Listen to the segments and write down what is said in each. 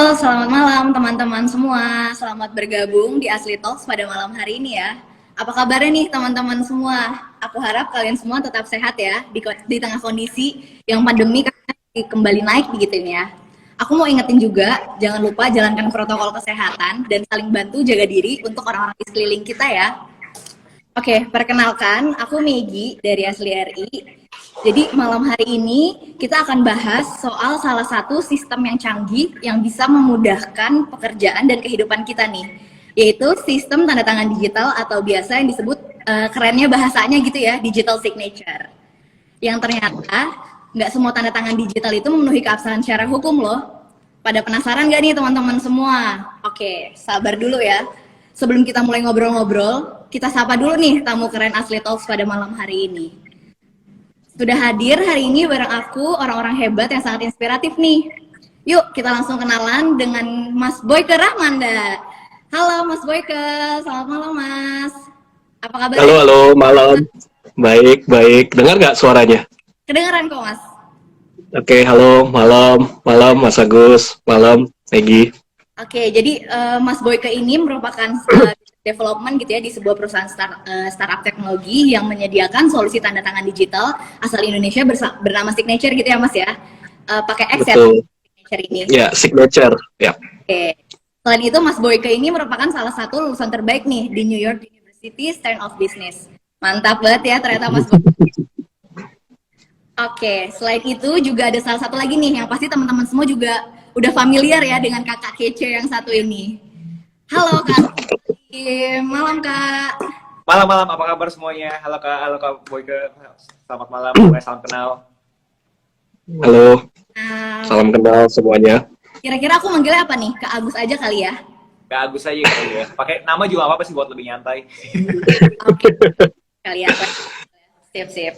Halo, selamat malam teman-teman semua. Selamat bergabung di Asli Talks pada malam hari ini ya. Apa kabarnya nih teman-teman semua? Aku harap kalian semua tetap sehat ya di tengah kondisi yang pandemi kembali naik begitu ini ya. Aku mau ingetin juga, jangan lupa jalankan protokol kesehatan dan saling bantu jaga diri untuk orang-orang di sekeliling kita ya. Oke, perkenalkan, aku Megi dari Asli RI. Jadi malam hari ini kita akan bahas soal salah satu sistem yang canggih yang bisa memudahkan pekerjaan dan kehidupan kita nih, yaitu sistem tanda tangan digital atau biasa yang disebut kerennya bahasanya gitu ya, digital signature. Yang ternyata nggak semua tanda tangan digital itu memenuhi keabsahan secara hukum loh. Pada penasaran nggak nih teman-teman semua? Oke, sabar dulu ya. Sebelum kita mulai ngobrol-ngobrol, kita sapa dulu nih tamu keren Asli Talks pada malam hari ini. Sudah hadir hari ini bareng aku orang-orang hebat yang sangat inspiratif nih. Yuk kita langsung kenalan dengan Mas Boyke Rahmanda. Halo Mas Boyke, selamat malam Mas. Apa kabar? Halo, malam. Baik. Dengar nggak suaranya? Kedengeran kok Mas. Oke, halo, malam Mas Agus, malam Megi. Oke, jadi Mas Boyke ini merupakan development gitu ya di sebuah perusahaan startup teknologi yang menyediakan solusi tanda tangan digital asal Indonesia bernama Signature gitu ya Mas ya. Pakai X ya Signature ini. Ya, Signature. Ya. Oke. Selain itu Mas Boyke ini merupakan salah satu lulusan terbaik nih di New York University School of Business. Mantap banget ya ternyata Mas Boyke. Oke, selain itu juga ada salah satu lagi nih yang pasti teman-teman semua juga udah familiar ya dengan kakak kece yang satu ini. Halo Kak. Malam Kak. Malam, apa kabar semuanya? Halo Kak Boyke. Selamat malam, salam kenal. Halo. Salam kenal semuanya. Kira-kira aku manggilnya apa nih? Kak Agus aja kali ya? Kak Agus aja kali ya. Pakai nama juga apa sih buat lebih nyantai. Oke. Kali ya. Sip.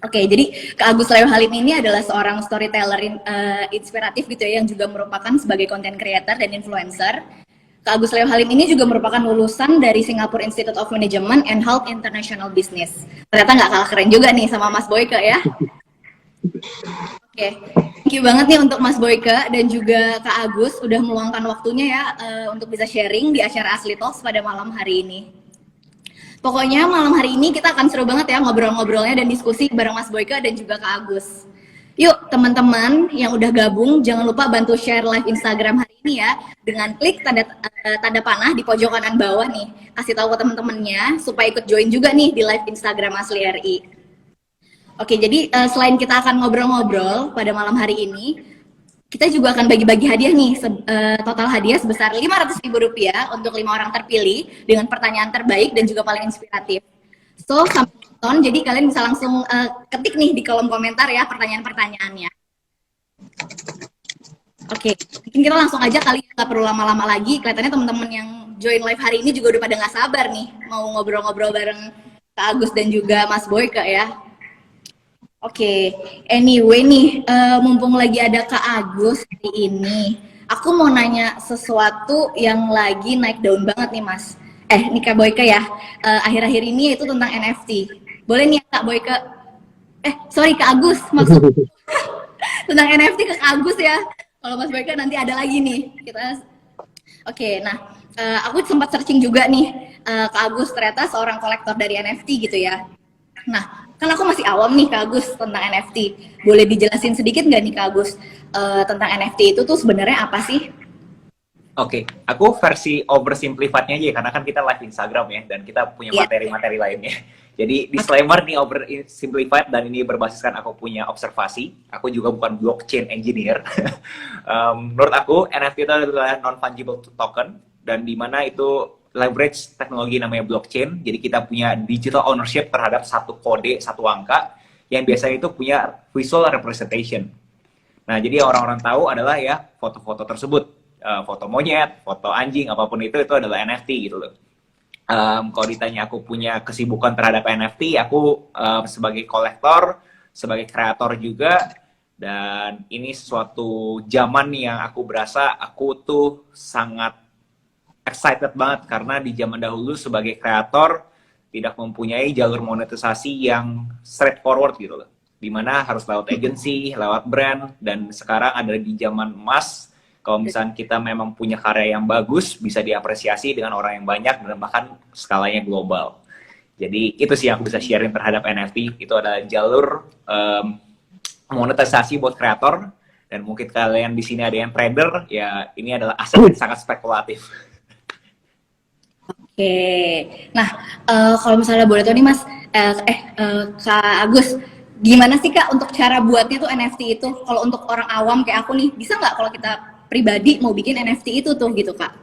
Oke, jadi Kak Agus Leo Halim ini adalah seorang storyteller inspiratif gitu ya, yang juga merupakan sebagai content creator dan influencer. Kak Agus Leo Halim ini juga merupakan lulusan dari Singapore Institute of Management and Health International Business. Ternyata nggak kalah keren juga nih sama Mas Boyke ya. Oke, thank you banget nih untuk Mas Boyke dan juga Kak Agus udah meluangkan waktunya ya untuk bisa sharing di acara Asli Talks pada malam hari ini. Pokoknya malam hari ini kita akan seru banget ya ngobrol-ngobrolnya dan diskusi bareng Mas Boyke dan juga Kak Agus. Yuk teman-teman yang udah gabung jangan lupa bantu share live Instagram hari ini ya dengan klik tanda panah di pojok kanan bawah nih. Kasih tahu ke teman-temannya supaya ikut join juga nih di live Instagram Asli RI. Oke, jadi selain kita akan ngobrol-ngobrol pada malam hari ini, kita juga akan bagi-bagi hadiah nih, total hadiah sebesar Rp500.000 untuk 5 orang terpilih dengan pertanyaan terbaik dan juga paling inspiratif. So, sampai nonton, jadi kalian bisa langsung ketik nih di kolom komentar ya pertanyaan-pertanyaannya. Oke, mungkin kita langsung aja kali ya, nggak perlu lama-lama lagi. Kelihatannya teman-teman yang join live hari ini juga udah pada nggak sabar nih, mau ngobrol-ngobrol bareng Kak Agus dan juga Mas Boyke ya. Oke, anyway nih, mumpung lagi ada Kak Agus hari ini, aku mau nanya sesuatu yang lagi naik daun banget nih Mas. Nih Kak Boyke ya, akhir-akhir ini itu tentang NFT. Boleh nih Kak Boyke, sorry Kak Agus, maksud tentang NFT ke Kak Agus ya. Kalau Mas Boyke nanti ada lagi nih. Oke, nah aku sempat searching juga nih, Kak Agus ternyata seorang kolektor dari NFT gitu ya. Nah, kan aku masih awam nih Kak Agus tentang NFT. Boleh dijelasin sedikit nggak nih Kak Agus tentang NFT itu tuh sebenarnya apa sih? Oke, aku versi oversimplified-nya aja karena kan kita live Instagram ya dan kita punya materi-materi lainnya. Jadi disclaimer nih oversimplified dan ini berbasiskan aku punya observasi. Aku juga bukan blockchain engineer. Menurut aku NFT itu adalah non-fungible token dan di mana itu leverage teknologi namanya blockchain, jadi kita punya digital ownership terhadap satu kode, satu angka, yang biasanya itu punya visual representation. Nah, jadi orang-orang tahu adalah ya foto-foto tersebut, foto monyet, foto anjing, apapun itu adalah NFT gitu loh. Kalau ditanya aku punya kesibukan terhadap NFT, aku sebagai kolektor, sebagai kreator juga, dan ini suatu zaman yang aku berasa aku tuh sangat excited banget karena di zaman dahulu sebagai kreator tidak mempunyai jalur monetisasi yang straightforward gitu loh. Dimana harus lewat agency, lewat brand, dan sekarang ada di zaman emas Kalau misalnya kita memang punya karya yang bagus, bisa diapresiasi dengan orang yang banyak dan bahkan skalanya global. Jadi itu sih yang aku bisa sharing terhadap NFT. Itu adalah jalur monetisasi buat kreator. Dan mungkin kalian di sini ada yang trader, ya ini adalah aset yang sangat spekulatif. Oke, nah kalau misalnya boleh tahu nih Mas, Kak Agus, gimana sih Kak untuk cara buatnya tuh NFT itu? Kalau untuk orang awam kayak aku nih, bisa nggak kalau kita pribadi mau bikin NFT itu tuh gitu Kak?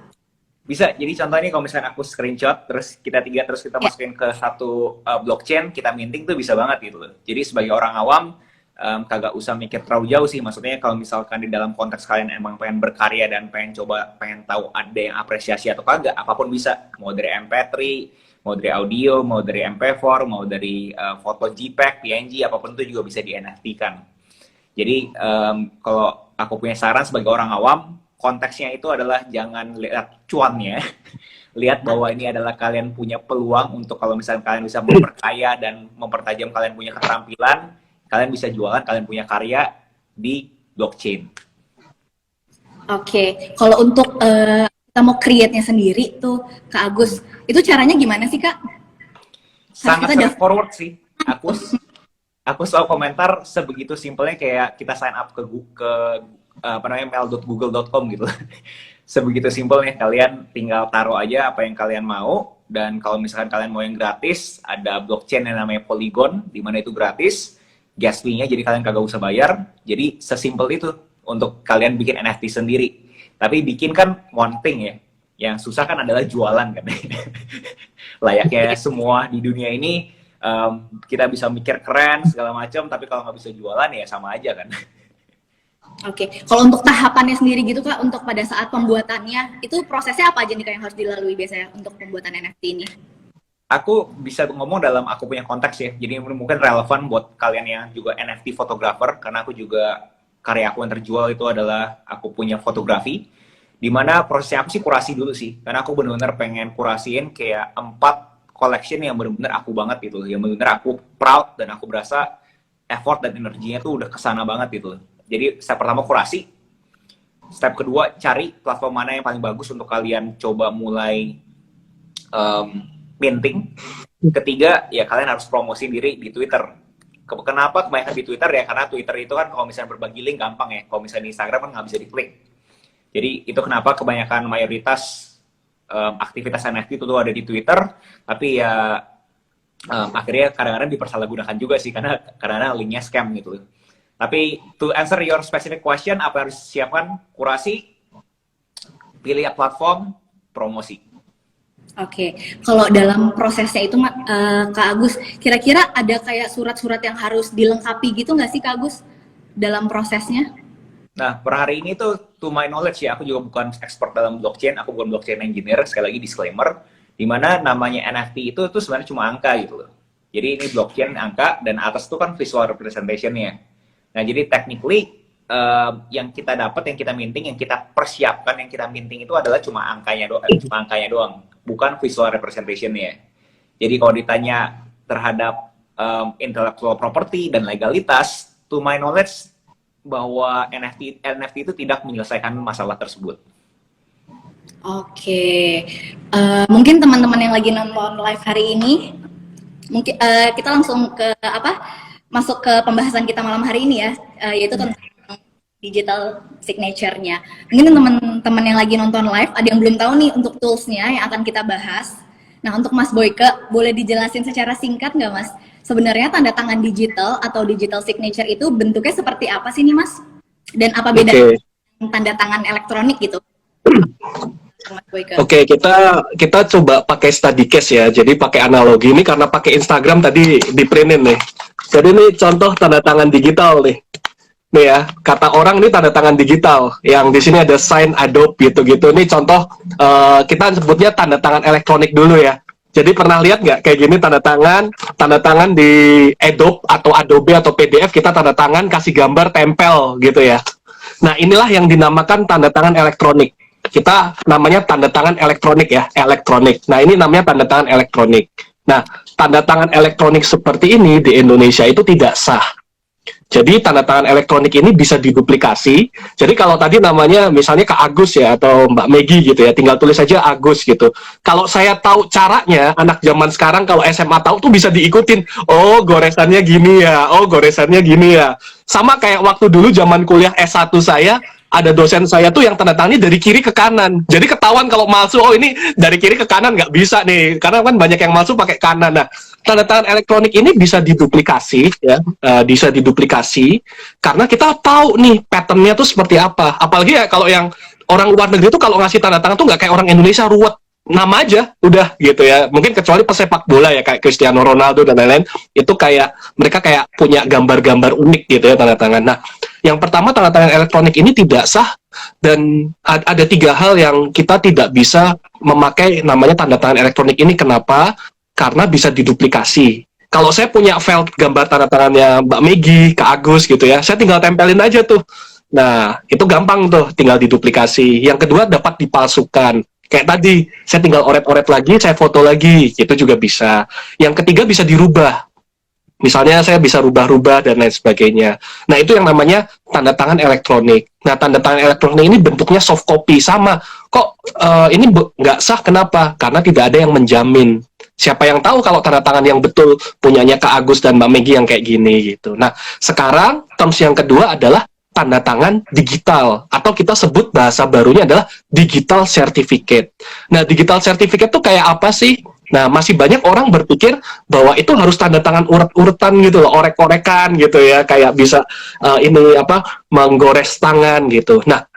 Bisa, jadi contohnya kalau misalnya aku screenshot, terus kita masukin ke satu blockchain, kita minting tuh bisa banget gitu loh. Jadi sebagai orang awam, kagak usah mikir terlalu jauh sih. Maksudnya kalau misalkan di dalam konteks kalian emang pengen berkarya dan pengen tahu ada yang apresiasi atau kagak, apapun bisa. Mau dari MP3, mau dari audio, mau dari MP4, mau dari foto JPEG, PNG, apapun itu juga bisa di NFT-kan. Jadi kalau aku punya saran sebagai orang awam, konteksnya itu adalah jangan lihat cuannya. Lihat bahwa ini adalah kalian punya peluang untuk kalau misalnya kalian bisa memperkaya dan mempertajam kalian punya keterampilan, kalian bisa jualan, kalian punya karya di blockchain. Oke, kalau untuk kita mau create-nya sendiri tuh Kak Agus, itu caranya gimana sih Kak? Sangat straightforward sih. Aku selalu komentar sebegitu simpelnya kayak kita sign up ke mail.google.com gitu. Sebegitu simpelnya, kalian tinggal taruh aja apa yang kalian mau, dan kalau misalkan kalian mau yang gratis, ada blockchain yang namanya Polygon, di mana itu gratis, gas fee-nya jadi kalian kagak usah bayar. Jadi sesimpel itu untuk kalian bikin NFT sendiri. Tapi bikin kan one thing ya, yang susah kan adalah jualan kan. Layaknya semua di dunia ini, kita bisa mikir keren segala macam, tapi kalau nggak bisa jualan ya sama aja kan. Oke, kalau untuk tahapannya sendiri gitu Kak, untuk pada saat pembuatannya, itu prosesnya apa aja nih Kak yang harus dilalui biasanya untuk pembuatan NFT ini? Aku bisa ngomong dalam aku punya konteks ya, jadi mungkin relevan buat kalian yang juga NFT fotografer, karena aku juga karya aku yang terjual itu adalah aku punya fotografi, dimana prosesnya aku sih kurasi dulu sih, karena aku benar-benar pengen kurasiin kayak 4 collection yang benar-benar aku banget gitu, yang benar-benar aku proud dan aku berasa effort dan energinya tuh udah kesana banget gitu. Jadi step pertama kurasi, step kedua cari platform mana yang paling bagus untuk kalian coba mulai minting. Ketiga, ya kalian harus promosi diri di Twitter. Kenapa kebanyakan di Twitter ya? Karena Twitter itu kan kalau misalnya berbagi link gampang ya. Kalau misalnya di Instagram kan nggak bisa diklik. Jadi itu kenapa kebanyakan mayoritas aktivitas NFT itu tuh ada di Twitter. Tapi ya akhirnya kadang-kadang dipersalahgunakan juga sih. Karena kadang-kadang linknya scam gitu. Tapi to answer your specific question, apa yang harus disiapkan? Kurasi, pilih platform, promosi. Oke, kalau dalam prosesnya itu Kak Agus, kira-kira ada kayak surat-surat yang harus dilengkapi gitu nggak sih Kak Agus dalam prosesnya? Nah, per hari ini tuh to my knowledge ya, aku juga bukan expert dalam blockchain, aku bukan blockchain engineer, sekali lagi disclaimer, di mana namanya NFT itu sebenarnya cuma angka gitu loh. Jadi ini blockchain angka, dan atas itu kan visual representation-nya. Nah, jadi technically yang kita dapat, yang kita minting, yang kita persiapkan, yang kita minting itu adalah cuma angkanya doang, bukan visual representation-nya. Jadi kalau ditanya terhadap intellectual property dan legalitas, to my knowledge bahwa NFT itu tidak menyelesaikan masalah tersebut. Oke, mungkin teman-teman yang lagi nonton live hari ini, mungkin kita langsung masuk ke pembahasan kita malam hari ini ya, yaitu tentang digital signature-nya. Mungkin teman-teman yang lagi nonton live ada yang belum tahu nih untuk tools-nya yang akan kita bahas. Nah, untuk Mas Boyke, boleh dijelasin secara singkat nggak Mas? Sebenarnya tanda tangan digital atau digital signature itu bentuknya seperti apa sih nih Mas? Dan apa bedanya dengan tanda tangan elektronik gitu? Mas Boyke. Oke, kita coba pakai study case ya. Jadi pakai analogi ini karena pakai Instagram tadi di printin nih. Jadi ini contoh tanda tangan digital nih. Nih ya, kata orang ini tanda tangan digital. Yang di sini ada sign Adobe gitu-gitu. Ini contoh kita sebutnya tanda tangan elektronik dulu ya. Jadi pernah lihat nggak kayak gini tanda tangan di Adobe atau PDF kita tanda tangan kasih gambar tempel gitu ya. Nah, inilah yang dinamakan tanda tangan elektronik. Kita namanya tanda tangan elektronik ya, elektronik. Nah, ini namanya tanda tangan elektronik. Nah, tanda tangan elektronik seperti ini di Indonesia itu tidak sah. Jadi tanda tangan elektronik ini bisa diduplikasi. Jadi kalau tadi namanya misalnya Kak Agus ya atau Mbak Megi gitu ya, tinggal tulis saja Agus gitu. Kalau saya tahu caranya, anak zaman sekarang kalau SMA tahu tuh bisa diikutin. Oh, goresannya gini ya. Oh, goresannya gini ya. Sama kayak waktu dulu zaman kuliah S1 saya, ada dosen saya tuh yang tanda tangannya dari kiri ke kanan. Jadi ketahuan kalau malsu, oh ini dari kiri ke kanan nggak bisa nih. Karena kan banyak yang malsu pakai kanan. Nah, tanda tangan elektronik ini bisa diduplikasi ya, bisa diduplikasi karena kita tahu nih patternnya tuh seperti apa. Apalagi ya kalau yang orang luar negeri tuh kalau ngasih tanda tangan tuh nggak kayak orang Indonesia ruwet, nama aja udah gitu ya. Mungkin kecuali pesepak bola ya kayak Cristiano Ronaldo dan lain-lain, itu kayak mereka kayak punya gambar-gambar unik gitu ya tanda tangan. Nah, yang pertama tanda tangan elektronik ini tidak sah dan ada 3 hal yang kita tidak bisa memakai namanya tanda tangan elektronik ini. Kenapa? Karena bisa diduplikasi. Kalau saya punya file gambar tanda tangannya Mbak Megi, Kak Agus gitu ya, saya tinggal tempelin aja tuh. Nah, itu gampang tuh, tinggal diduplikasi. Yang kedua, dapat dipalsukan. Kayak tadi, saya tinggal oret-oret lagi, saya foto lagi, itu juga bisa. Yang ketiga, bisa dirubah. Misalnya saya bisa rubah-rubah dan lain sebagainya. Nah, itu yang namanya tanda tangan elektronik. Nah, tanda tangan elektronik ini bentuknya soft copy. Sama, kok ini nggak sah, kenapa? Karena tidak ada yang menjamin. Siapa yang tahu kalau tanda tangan yang betul punyanya Kak Agus dan Mbak Megi yang kayak gini gitu. Nah, sekarang terms yang kedua adalah tanda tangan digital, atau kita sebut bahasa barunya adalah digital certificate. Nah, digital certificate itu kayak apa sih? Nah, masih banyak orang berpikir bahwa itu harus tanda tangan uret-uretan gitu loh, orek-orekan gitu ya, kayak bisa ini apa, menggores tangan gitu. Nah,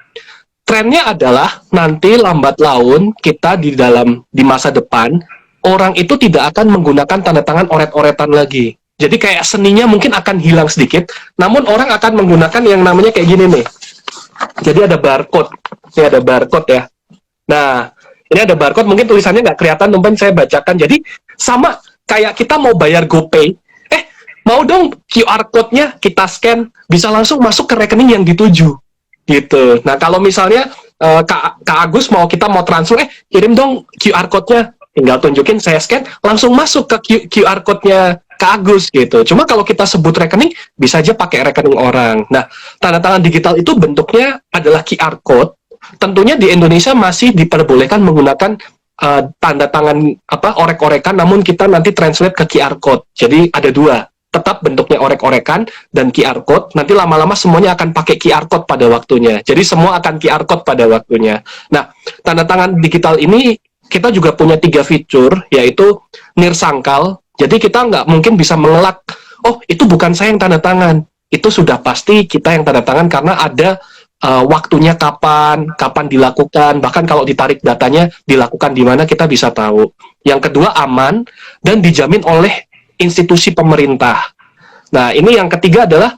trennya adalah nanti lambat laun kita di masa depan, orang itu tidak akan menggunakan tanda tangan oret-oretan lagi. Jadi kayak seninya mungkin akan hilang sedikit, namun orang akan menggunakan yang namanya kayak gini nih. Jadi ada barcode, ini ada barcode ya. Nah, ini ada barcode, mungkin tulisannya nggak kelihatan, teman saya bacakan. Jadi sama kayak kita mau bayar GoPay, mau dong QR code-nya kita scan, bisa langsung masuk ke rekening yang dituju. Gitu. Nah, kalau misalnya Kak Agus kita mau transfer, kirim dong QR code-nya, tinggal tunjukin, saya scan, langsung masuk ke QR code-nya Kak Agus gitu. Cuma kalau kita sebut rekening, bisa aja pakai rekening orang. Nah, tanda tangan digital itu bentuknya adalah QR code. Tentunya di Indonesia masih diperbolehkan menggunakan tanda tangan orek-orekan, namun kita nanti translate ke QR code. Jadi ada 2, tetap bentuknya orek-orekan dan QR code. Nanti lama-lama semuanya akan pakai QR code pada waktunya. Jadi semua akan QR code pada waktunya. Nah, tanda tangan digital ini kita juga punya 3 fitur, yaitu nirsangkal. Jadi kita nggak mungkin bisa mengelak, oh itu bukan saya yang tanda tangan. Itu sudah pasti kita yang tanda tangan karena ada waktunya kapan dilakukan, bahkan kalau ditarik datanya dilakukan di mana kita bisa tahu. Yang kedua aman dan dijamin oleh institusi pemerintah. Nah, ini yang ketiga adalah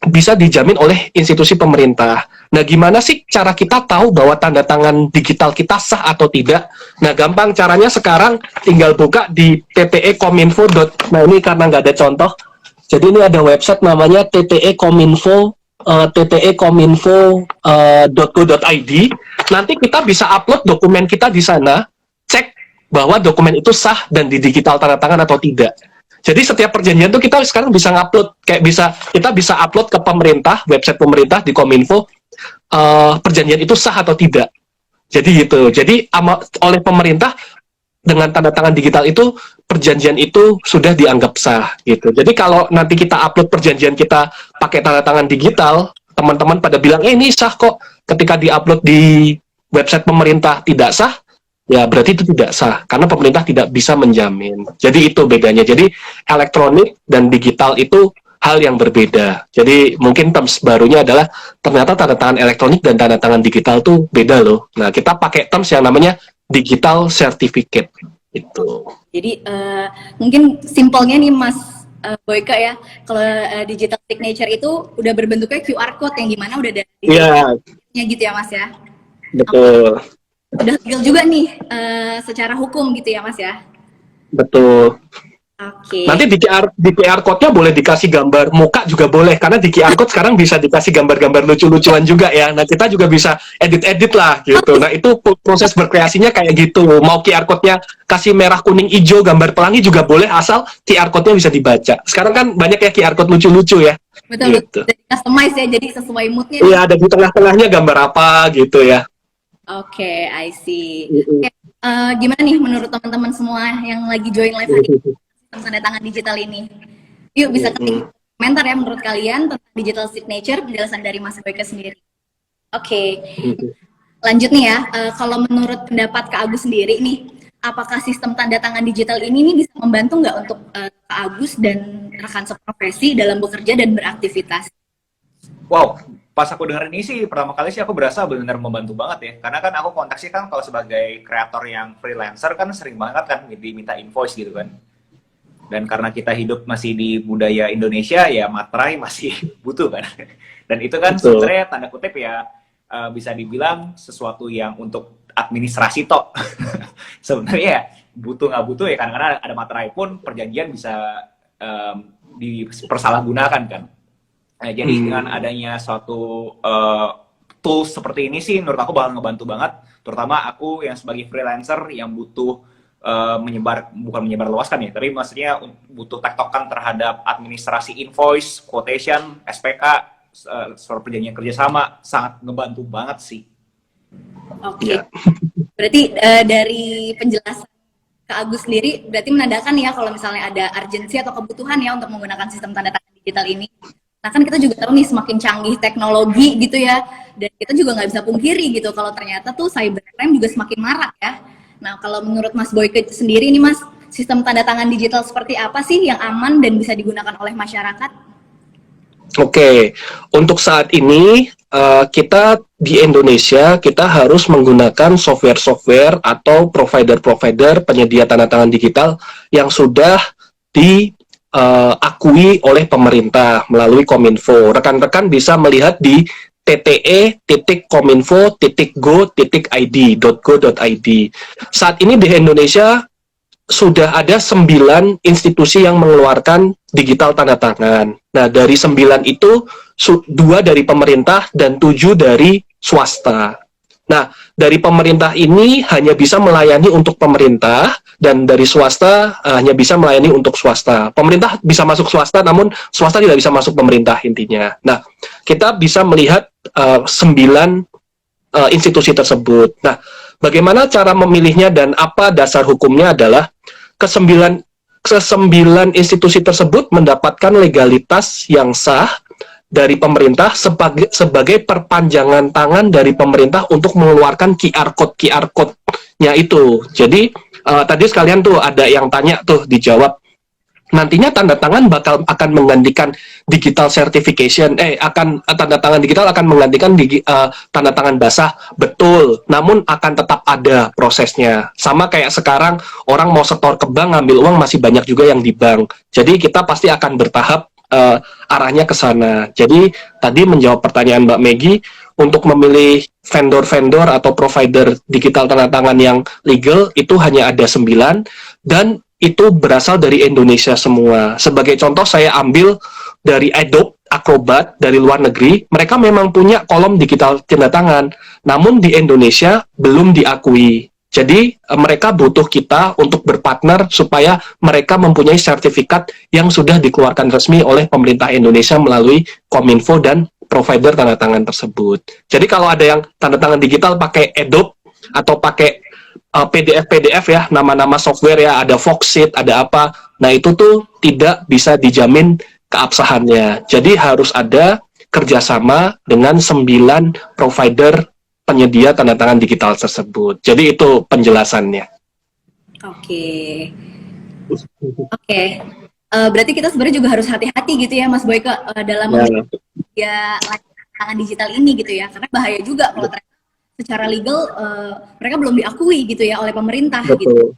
bisa dijamin oleh institusi pemerintah. Nah, gimana sih cara kita tahu bahwa tanda tangan digital kita sah atau tidak? Nah, gampang caranya sekarang tinggal buka di ttekominfo. Nah, ini karena nggak ada contoh, jadi ini ada website namanya ttekominfo, ttekominfo.go.id. Nanti kita bisa upload dokumen kita di sana, cek bahwa dokumen itu sah dan di digital tanda tangan atau tidak. Jadi setiap perjanjian tuh kita sekarang bisa ngupload, kita bisa upload ke pemerintah, website pemerintah di Kominfo, perjanjian itu sah atau tidak. Jadi gitu. Jadi oleh pemerintah dengan tanda tangan digital itu perjanjian itu sudah dianggap sah gitu. Jadi kalau nanti kita upload perjanjian kita pakai tanda tangan digital, teman-teman pada bilang ini sah kok. Ketika diupload di website pemerintah tidak sah, ya berarti itu tidak sah karena pemerintah tidak bisa menjamin. Jadi itu bedanya. Jadi elektronik dan digital itu hal yang berbeda. Jadi mungkin terms barunya adalah ternyata tanda tangan elektronik dan tanda tangan digital tuh beda loh. Nah, kita pakai terms yang namanya digital certificate itu. Jadi mungkin simpelnya nih Mas Boyka ya, kalau digital signature itu udah berbentuknya QR code yang gimana udah ada gitu ya Mas ya. Betul. Udah legal juga nih secara hukum gitu ya Mas ya. Betul. Oke. Nanti di QR code-nya boleh dikasih gambar muka juga boleh, karena di QR code sekarang bisa dikasih gambar-gambar lucu-lucuan juga ya. Nah, kita juga bisa edit-edit lah gitu. Nah, itu proses berkreasinya kayak gitu. Mau QR code-nya kasih merah, kuning, hijau, gambar pelangi juga boleh, asal QR code-nya bisa dibaca. Sekarang kan banyak ya QR code lucu-lucu ya. Betul, Gitu. betul. Jadi customize ya, jadi sesuai moodnya. Iya, ada di tengah-tengahnya gambar apa gitu ya. Oke, I see. Oke, gimana nih menurut teman-teman semua yang lagi join live hari ini, sistem tanda tangan digital ini? Yuk bisa ketik komentar ya menurut kalian tentang digital signature, penjelasan dari Mas Boyke sendiri. Oke, lanjut nih ya. Kalau menurut pendapat Kak Agus sendiri nih, apakah sistem tanda tangan digital ini nih bisa membantu nggak untuk Kak Agus dan rekan seprofesi dalam bekerja dan beraktivitas? Wow, pas aku dengerin ini sih pertama kali sih aku berasa benar-benar membantu banget ya. Karena kan aku konteksnya kan kalau sebagai kreator yang freelancer kan sering banget kan diminta invoice gitu kan. Dan karena kita hidup masih di budaya Indonesia ya materai masih butuh kan. Dan itu kan sebenarnya tanda kutip ya bisa dibilang sesuatu yang untuk administrasi tok. Sebenarnya ya butuh nggak butuh ya, karena ada materai pun perjanjian bisa dipersalahgunakan kan. Nah, jadi dengan adanya suatu tools seperti ini sih menurut aku bakal ngebantu banget, terutama aku yang sebagai freelancer yang butuh bukan menyebar luaskan ya, tapi maksudnya butuh tektokan terhadap administrasi invoice, quotation, SPK, surat perjanjian kerjasama, sangat ngebantu banget sih. Oke, berarti dari penjelasan Kak Agus sendiri berarti menandakan ya kalau misalnya ada urgensi atau kebutuhan ya untuk menggunakan sistem tanda tangan digital ini. Nah kan kita juga tahu nih semakin canggih teknologi gitu ya, dan kita juga nggak bisa pungkiri gitu kalau ternyata tuh cybercrime juga semakin marak ya. Nah kalau menurut Mas Boyke sendiri nih Mas, sistem tanda tangan digital seperti apa sih yang aman dan bisa digunakan oleh masyarakat? Oke, untuk saat ini kita di Indonesia kita harus menggunakan software-software atau provider-provider penyedia tanda tangan digital yang sudah diakui oleh pemerintah melalui Kominfo. Rekan-rekan bisa melihat di tte.kominfo.go.id. Saat ini di Indonesia sudah ada 9 institusi yang mengeluarkan digital tanda tangan. Nah, dari 9 itu 2 dari pemerintah dan 7 dari swasta. Nah, dari pemerintah ini hanya bisa melayani untuk pemerintah, dan dari swasta hanya bisa melayani untuk swasta. Pemerintah bisa masuk swasta, namun swasta tidak bisa masuk pemerintah intinya. Nah, kita bisa melihat 9 institusi tersebut. Nah, bagaimana cara memilihnya dan apa dasar hukumnya adalah kesembilan institusi tersebut mendapatkan legalitas yang sah dari pemerintah sebagai perpanjangan tangan dari pemerintah untuk mengeluarkan QR code-nya itu. Jadi tadi sekalian tuh ada yang tanya tuh dijawab. Nantinya tanda tangan akan menggantikan digital certification, tanda tangan digital akan menggantikan tanda tangan basah, betul. Namun akan tetap ada prosesnya. Sama kayak sekarang orang mau setor ke bank ngambil uang masih banyak juga yang di bank. Jadi kita pasti akan bertahap arahnya ke sana. Jadi tadi menjawab pertanyaan Mbak Meggy, untuk memilih vendor-vendor atau provider digital tanda tangan yang legal itu hanya ada 9 dan itu berasal dari Indonesia semua. Sebagai contoh saya ambil dari Adobe Acrobat dari luar negeri, mereka memang punya kolom digital tanda tangan, namun di Indonesia belum diakui. Jadi mereka butuh kita untuk berpartner supaya mereka mempunyai sertifikat yang sudah dikeluarkan resmi oleh pemerintah Indonesia melalui Kominfo dan provider tanda tangan tersebut. Jadi kalau ada yang tanda tangan digital pakai Adobe atau pakai PDF ya, nama-nama software ya, ada Foxit, ada apa. Nah, itu tuh tidak bisa dijamin keabsahannya. Jadi harus ada kerjasama dengan 9 provider penyedia tanda tangan digital tersebut. Jadi itu penjelasannya. Oke. Berarti kita sebenarnya juga harus hati-hati gitu ya Mas Boyke dalam memilih tanda tangan digital ini gitu ya. Karena bahaya juga kalau ternyata secara legal mereka belum diakui gitu ya oleh pemerintah. Betul. Gitu.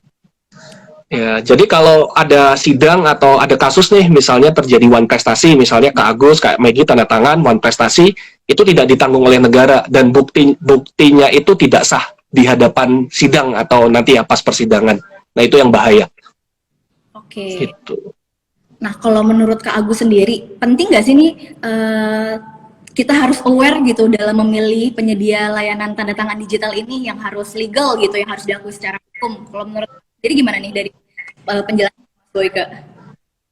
Ya, jadi kalau ada sidang atau ada kasus nih, misalnya terjadi one prestasi, misalnya Kak Agus, Kak Meggy tanda tangan one prestasi, itu tidak ditanggung oleh negara dan buktinya itu tidak sah di hadapan sidang atau nanti ya pas persidangan. Nah, itu yang bahaya. Oke. Gitu. Nah, kalau menurut Kak Agus sendiri, penting nggak sih nih kita harus aware gitu dalam memilih penyedia layanan tanda tangan digital ini yang harus legal gitu, yang harus diakui secara hukum. Kalau menurut jadi gimana nih dari penjelasan Mas Boyke?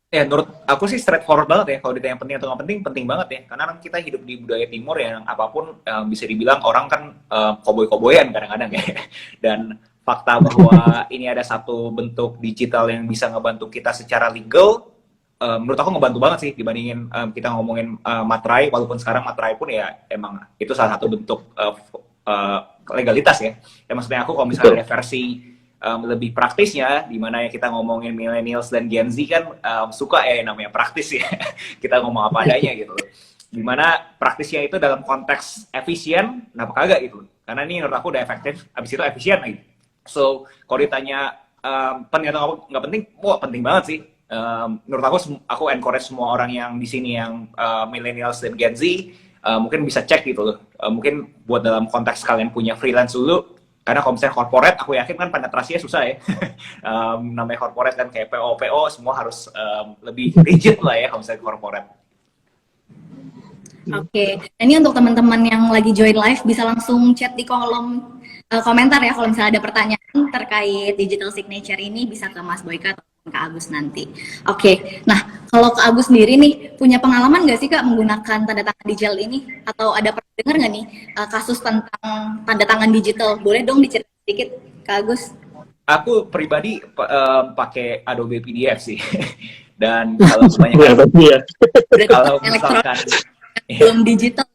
Ya, menurut aku sih straightforward banget ya. Kalau ditanya penting atau nggak penting, penting banget ya. Karena kan kita hidup di budaya timur yang apapun bisa dibilang orang kan koboi-koboyan kadang-kadang ya. Dan fakta bahwa ini ada satu bentuk digital yang bisa ngebantu kita secara legal, menurut aku ngebantu banget sih dibandingin kita ngomongin materai. Walaupun sekarang materai pun ya emang itu salah satu bentuk legalitas ya. Ya maksudnya aku kalau misalnya ada versi lebih praktisnya, di mana ya kita ngomongin millennials dan Gen Z kan suka ya namanya praktis ya. Kita ngomong apa adanya gitu. Dimana praktisnya itu dalam konteks efisien, kenapa kagak gitu. Karena ini menurut aku udah efektif, habis itu efisien lagi. So, kalau ditanya penting atau nggak penting, wah penting banget sih. Menurut aku encourage semua orang yang di sini yang millennials dan Gen Z mungkin bisa cek gitu loh. Mungkin buat dalam konteks kalian punya freelance dulu. Karena kalau misalnya corporate, aku yakin kan penetrasinya susah ya. Namanya corporate kan kayak PO semua harus lebih rigid lah ya kalau misalnya corporate. Oke, ini untuk teman-teman yang lagi join live bisa langsung chat di kolom komentar ya kalau misalnya ada pertanyaan terkait digital signature ini bisa ke Mas Boyke atau Kak Agus nanti. Oke, nah kalau Kak Agus sendiri nih punya pengalaman nggak sih Kak menggunakan tanda tangan digital ini? Atau ada pernah dengar nggak nih kasus tentang tanda tangan digital? Boleh dong diceritain sedikit Kak Agus? Aku pribadi pakai Adobe PDF sih. Dan kalau kebanyakan kalau misalkan belum digital.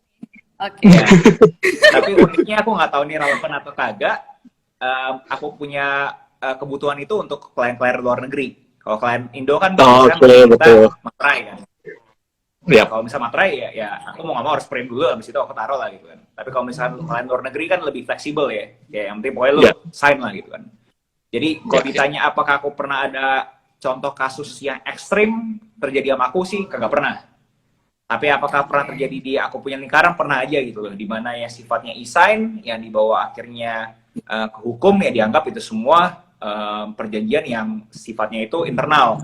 Oke. Ya. Tapi uniknya aku nggak tahu nih relevan atau kagak. Aku punya kebutuhan itu untuk klien-klien luar negeri. Kalau klien Indo kan kita materai kan. Ya, kalau misalnya materai ya aku mau nggak mau harus print dulu, habis itu aku taruh lah gitu kan. Tapi kalau misalnya klien luar negeri kan lebih fleksibel ya. Ya yang penting pokoknya lu sign lah gitu kan. Jadi kalau ditanya apakah aku pernah ada contoh kasus yang ekstrim terjadi sama aku sih kagak pernah. Tapi apakah pernah terjadi di aku punya lingkaran? Pernah aja gitu loh. Dimana ya sifatnya e-sign, yang dibawa akhirnya ke hukum, ya dianggap itu semua perjanjian yang sifatnya itu internal.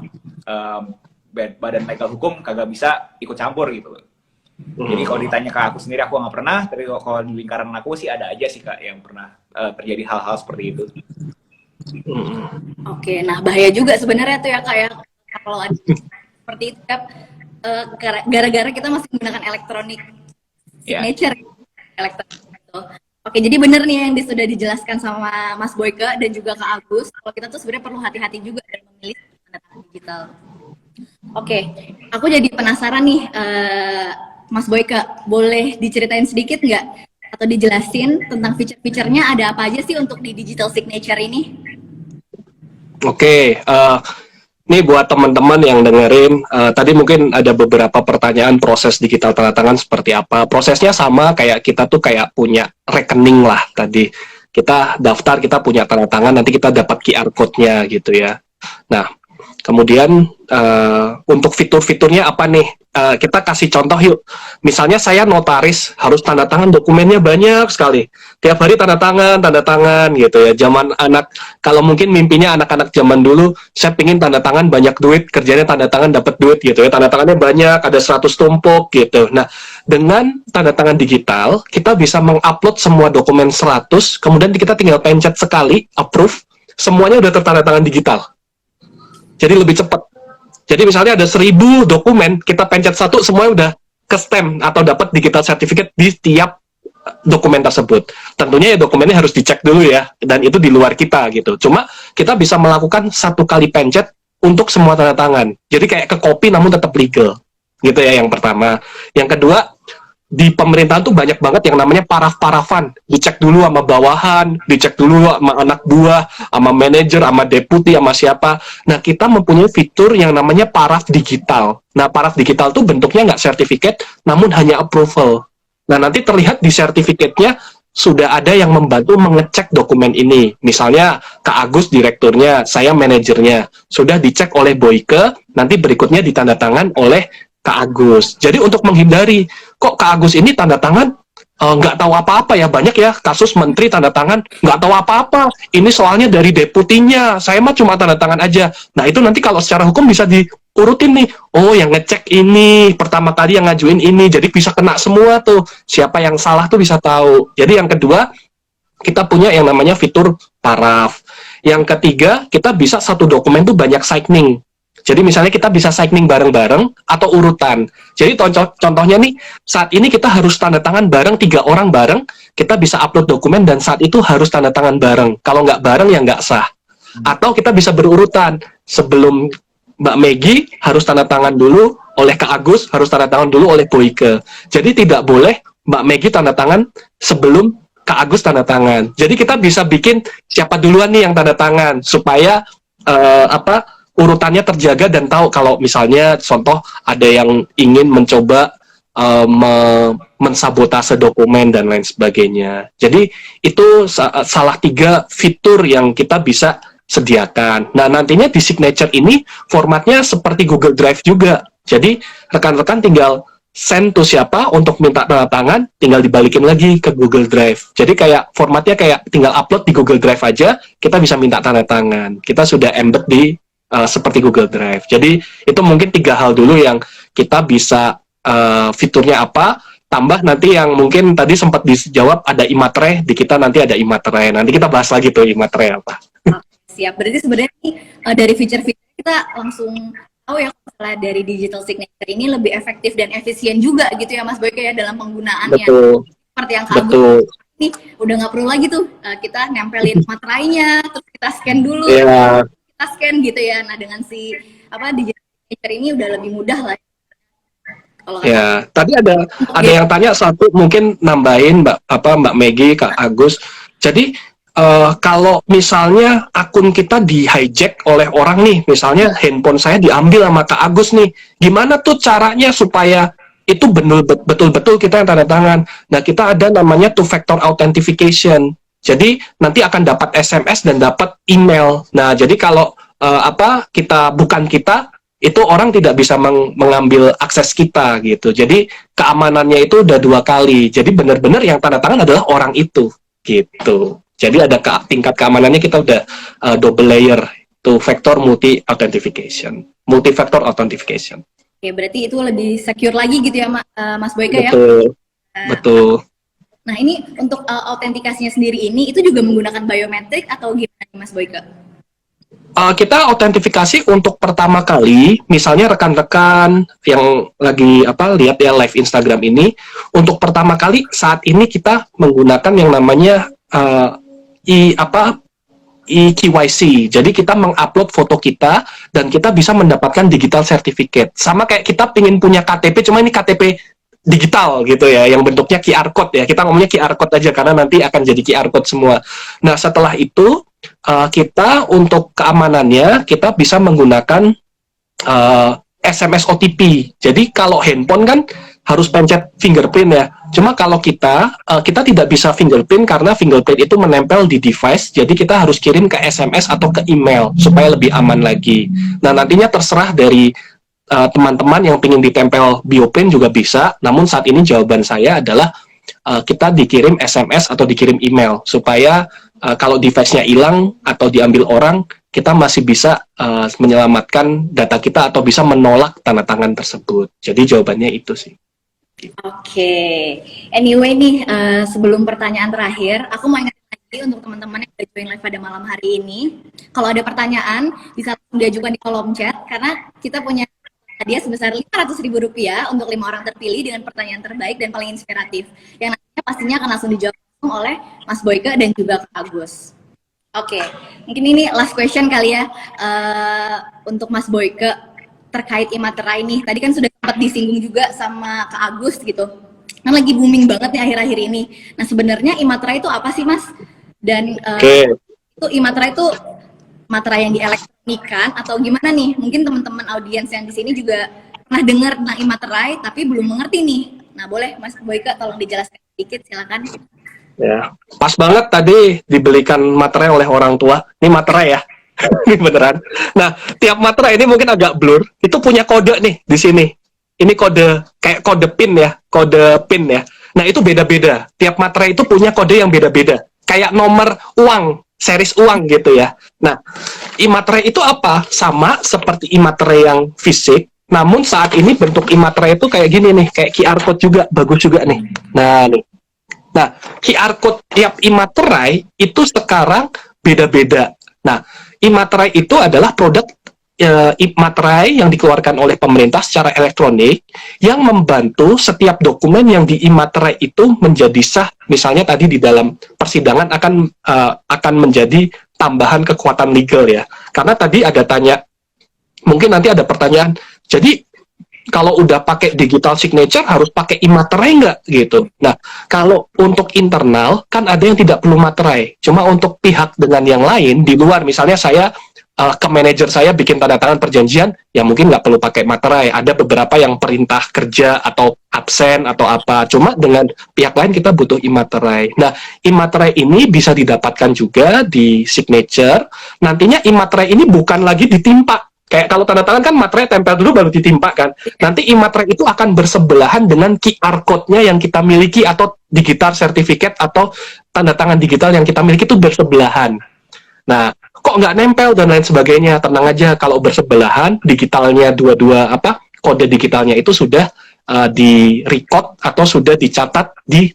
Badan legal hukum kagak bisa ikut campur gitu loh. Jadi kalau ditanya ke aku sendiri, aku nggak pernah. Tapi kalau di lingkaran aku sih ada aja sih Kak yang pernah terjadi hal-hal seperti itu. Oke, nah bahaya juga sebenarnya tuh ya Kak ya. Kalau ada seperti itu ya. Gara-gara kita masih menggunakan elektronik signature, elektronik itu. Oke, jadi benar nih yang sudah dijelaskan sama Mas Boyke dan juga Kak Agus, kalau kita tuh sebenarnya perlu hati-hati juga dalam memilih tanda tangan digital. Oke, aku jadi penasaran nih, Mas Boyke, boleh diceritain sedikit nggak atau dijelasin tentang fitur-fiturnya ada apa aja sih untuk di digital signature ini? Oke. Nih buat teman-teman yang dengerin, tadi mungkin ada beberapa pertanyaan proses digital tanda tangan seperti apa. Prosesnya sama kayak kita tuh kayak punya rekening lah tadi. Kita daftar, kita punya tanda tangan, nanti kita dapat QR code-nya gitu ya. Nah, kemudian untuk fitur-fiturnya apa nih? Kita kasih contoh yuk. Misalnya saya notaris, harus tanda tangan dokumennya banyak sekali. Tiap hari tanda tangan gitu ya. Zaman anak, kalau mungkin mimpinya anak-anak zaman dulu, saya pingin tanda tangan banyak duit, kerjanya tanda tangan dapat duit gitu ya. Tanda tangannya banyak, ada 100 tumpuk gitu. Nah, dengan tanda tangan digital, kita bisa mengupload semua dokumen 100, kemudian kita tinggal pencet sekali, approve, semuanya udah tertanda tangan digital. Jadi lebih cepat. Jadi misalnya ada 1000 dokumen, kita pencet satu, semuanya udah ke stamp atau dapat digital certificate di tiap dokumen tersebut. Tentunya ya dokumennya harus dicek dulu ya, dan itu di luar kita gitu. Cuma kita bisa melakukan satu kali pencet untuk semua tanda tangan. Jadi kayak ke copy namun tetap legal. Gitu ya yang pertama. Yang kedua, di pemerintahan tuh banyak banget yang namanya paraf-parafan. Dicek dulu sama bawahan, dicek dulu sama anak buah, sama manajer, sama deputi, sama siapa. Nah, kita mempunyai fitur yang namanya paraf digital. Nah, paraf digital tuh bentuknya nggak sertifikat, namun hanya approval. Nah, nanti terlihat di sertifikatnya sudah ada yang membantu mengecek dokumen ini. Misalnya, Kak Agus direkturnya, saya manajernya. Sudah dicek oleh Boyke, nanti berikutnya ditandatangan oleh Kak Agus. Jadi untuk menghindari, kok Kak Agus ini tanda tangan nggak tahu apa-apa ya, banyak ya kasus menteri tanda tangan nggak tahu apa-apa, ini soalnya dari deputinya, saya mah cuma tanda tangan aja. Nah itu nanti kalau secara hukum bisa diurutin nih, oh yang ngecek ini pertama kali yang ngajuin ini, jadi bisa kena semua tuh, siapa yang salah tuh bisa tahu. Jadi yang kedua, kita punya yang namanya fitur paraf. Yang ketiga, kita bisa satu dokumen tuh banyak signing. Jadi misalnya kita bisa signing bareng-bareng atau urutan. Jadi contohnya nih, saat ini kita harus tanda tangan bareng, 3 orang bareng, kita bisa upload dokumen dan saat itu harus tanda tangan bareng. Kalau nggak bareng ya nggak sah. Atau kita bisa berurutan. Sebelum Mbak Megi harus tanda tangan dulu oleh Kak Agus, harus tanda tangan dulu oleh Boyke. Jadi tidak boleh Mbak Megi tanda tangan sebelum Kak Agus tanda tangan. Jadi kita bisa bikin siapa duluan nih yang tanda tangan supaya urutannya terjaga dan tahu kalau misalnya contoh ada yang ingin mencoba mensabotase dokumen dan lain sebagainya. Jadi itu salah 3 fitur yang kita bisa sediakan. Nah nantinya di signature ini formatnya seperti Google Drive juga. Jadi rekan-rekan tinggal send to siapa untuk minta tanda tangan, tinggal dibalikin lagi ke Google Drive. Jadi kayak formatnya kayak tinggal upload di Google Drive aja, kita bisa minta tanda tangan. Kita sudah embed di seperti Google Drive. Jadi itu mungkin 3 hal dulu yang kita bisa fiturnya apa, tambah nanti yang mungkin tadi sempat dijawab ada iMaterai, di kita nanti ada iMaterai. Nanti kita bahas lagi tuh iMaterai apa. Siap, berarti sebenarnya nih, dari fitur-fitur kita langsung tahu ya kalau dari digital signature ini lebih efektif dan efisien juga gitu ya Mas Boyke ya dalam penggunaannya. Betul. Seperti yang Kak Agus nih, udah nggak perlu lagi tuh kita nempelin materainya, terus kita scan dulu. Yeah. Kita scan gitu ya. Nah dengan si digital signature ini udah lebih mudah lah. Kalau ya, tadi ada yang tanya satu, mungkin nambahin Mbak Megi, Kak Agus. Jadi kalau misalnya akun kita di hijack oleh orang nih, misalnya handphone saya diambil sama Kak Agus nih, gimana tuh caranya supaya itu betul-betul kita yang tanda tangan? Nah kita ada namanya two factor authentication. Jadi nanti akan dapat SMS dan dapat email. Nah, jadi kalau kita bukan kita, itu orang tidak bisa mengambil akses kita gitu. Jadi keamanannya itu udah 2 kali. Jadi benar-benar yang tanda tangan adalah orang itu gitu. Jadi ada tingkat keamanannya kita udah double layer, two factor multi factor authentication. Oke, berarti itu lebih secure lagi gitu ya Mas Boyke ya? Betul. Nah ini untuk autentikasinya sendiri ini itu juga menggunakan biometrik atau gimana Mas Boyke? Kita autentifikasi untuk pertama kali, misalnya rekan-rekan yang lagi lihat ya live Instagram ini, untuk pertama kali saat ini kita menggunakan yang namanya eKYC. Jadi kita mengupload foto kita dan kita bisa mendapatkan digital certificate. Sama kayak kita pengen punya KTP, cuma ini KTP digital gitu ya, yang bentuknya QR code ya. Kita ngomongnya QR code aja karena nanti akan jadi QR code semua. Nah, setelah itu kita untuk keamanannya kita bisa menggunakan SMS OTP. Jadi kalau handphone kan harus pencet fingerprint ya. Cuma kalau kita tidak bisa fingerprint karena fingerprint itu menempel di device. Jadi kita harus kirim ke SMS atau ke email supaya lebih aman lagi. Nah, nantinya terserah dari teman-teman yang ingin ditempel bioprint juga bisa, namun saat ini jawaban saya adalah kita dikirim SMS atau dikirim email supaya kalau device-nya hilang atau diambil orang, kita masih bisa menyelamatkan data kita atau bisa menolak tanda tangan tersebut. Jadi jawabannya itu sih. Oke. Anyway nih, sebelum pertanyaan terakhir, aku mau ingatkan lagi untuk teman-teman yang udah join live pada malam hari ini, kalau ada pertanyaan bisa diajukan di kolom chat karena kita punya hadiah sebesar Rp500.000 untuk 5 orang terpilih dengan pertanyaan terbaik dan paling inspiratif yang nantinya pastinya akan langsung dijawab oleh Mas Boyke dan juga Kak Agus. Oke, mungkin ini last question kali ya untuk Mas Boyke terkait iMaterai nih. Tadi kan sudah sempat disinggung juga sama Kak Agus gitu. Kan lagi booming banget nih akhir-akhir ini. Nah sebenarnya iMaterai itu apa sih Mas? Dan itu iMaterai itu materai yang dielektronikan atau gimana nih? Mungkin teman-teman audiens yang di sini juga pernah dengar tentang iMaterai tapi belum mengerti nih. Nah, boleh Mas Boyke tolong dijelaskan sedikit, silakan. Ya, pas banget tadi dibelikan materai oleh orang tua. Ini materai ya. Ini beneran. Nah, tiap materai ini mungkin agak blur. Itu punya kode nih di sini. Ini kode kayak kode PIN ya, kode PIN ya. Nah, itu beda-beda. Tiap materai itu punya kode yang beda-beda. Kayak nomor uang, series uang gitu ya. Nah, e-materai itu apa? Sama seperti e-materai yang fisik, namun saat ini bentuk e-materai itu kayak gini nih, kayak QR code juga, bagus juga nih. Nah, nih. Nah, QR code tiap e-materai itu sekarang beda-beda. Nah, e-materai itu adalah produk materai yang dikeluarkan oleh pemerintah secara elektronik yang membantu setiap dokumen yang di e-materai itu menjadi sah. Misalnya tadi di dalam persidangan akan menjadi tambahan kekuatan legal ya. Karena tadi ada tanya, mungkin nanti ada pertanyaan, jadi kalau udah pakai digital signature harus pakai e-materai nggak gitu. Nah, kalau untuk internal kan ada yang tidak perlu materai. Cuma untuk pihak dengan yang lain di luar, misalnya saya ke manajer saya bikin tanda tangan perjanjian, ya mungkin nggak perlu pakai materai. Ada beberapa yang perintah kerja atau absen atau apa. Cuma dengan pihak lain kita butuh e-materai. Nah, e-materai ini bisa didapatkan juga di signature. Nantinya e-materai ini bukan lagi ditimpa. Kayak kalau tanda tangan kan materai tempel dulu baru ditimpa kan. Nanti e-materai itu akan bersebelahan dengan QR code-nya yang kita miliki atau digital certificate atau tanda tangan digital yang kita miliki itu bersebelahan. Nah, kok nggak nempel dan lain sebagainya, tenang aja, kalau bersebelahan, digitalnya dua-dua kode digitalnya itu sudah di record atau sudah dicatat di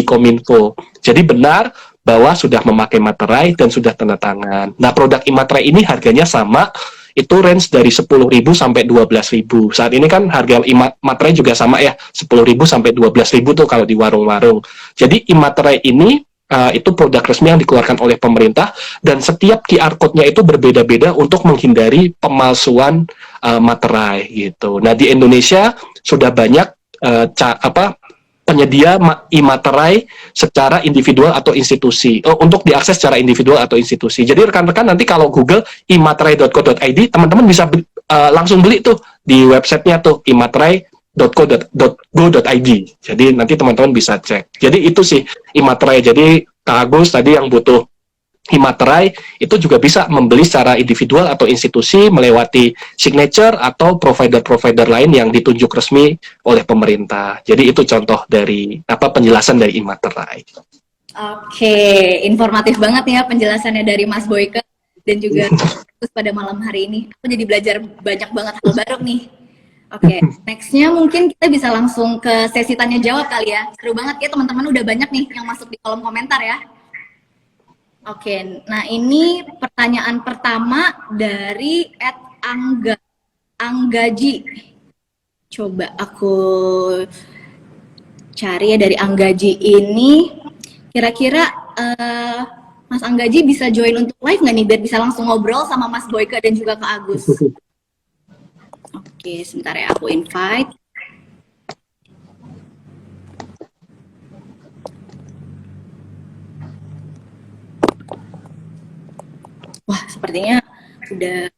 Kominfo. Jadi benar bahwa sudah memakai materai dan sudah tanda tangan. Nah, produk e-materai ini harganya sama, itu range dari 10.000 sampai 12.000. Saat ini kan harga e-materai juga sama ya, 10.000 sampai 12.000 tuh kalau di warung-warung. Jadi e-materai ini itu produk resmi yang dikeluarkan oleh pemerintah dan setiap QR code-nya itu berbeda-beda untuk menghindari pemalsuan materai gitu. Nah, di Indonesia sudah banyak penyedia e-materai secara individual atau institusi untuk diakses secara individual atau institusi. Jadi rekan-rekan nanti kalau Google e-materai.co.id, teman-teman bisa langsung beli tuh di websitenya tuh e-materai.go.id. Jadi nanti teman-teman bisa cek. Jadi itu sih e-materai. Jadi Kak Agus tadi yang butuh e-materai itu juga bisa membeli secara individual atau institusi melewati signature atau provider-provider lain yang ditunjuk resmi oleh pemerintah. Jadi itu contoh dari penjelasan dari e-materai. Oke, informatif banget ya penjelasannya dari Mas Boyke dan juga pada malam hari ini. Aku jadi belajar banyak banget hal baru nih. Oke, nextnya mungkin kita bisa langsung ke sesi tanya jawab kali ya. Seru banget ya teman-teman, udah banyak nih yang masuk di kolom komentar ya. Oke, nah ini pertanyaan pertama dari @anggaji. Coba aku cari ya dari Anggaji ini. Kira-kira Mas Anggaji bisa join untuk live nggak nih biar bisa langsung ngobrol sama Mas Boyke dan juga Kak Agus. Oke, sebentar ya, aku invite. Wah, sepertinya udah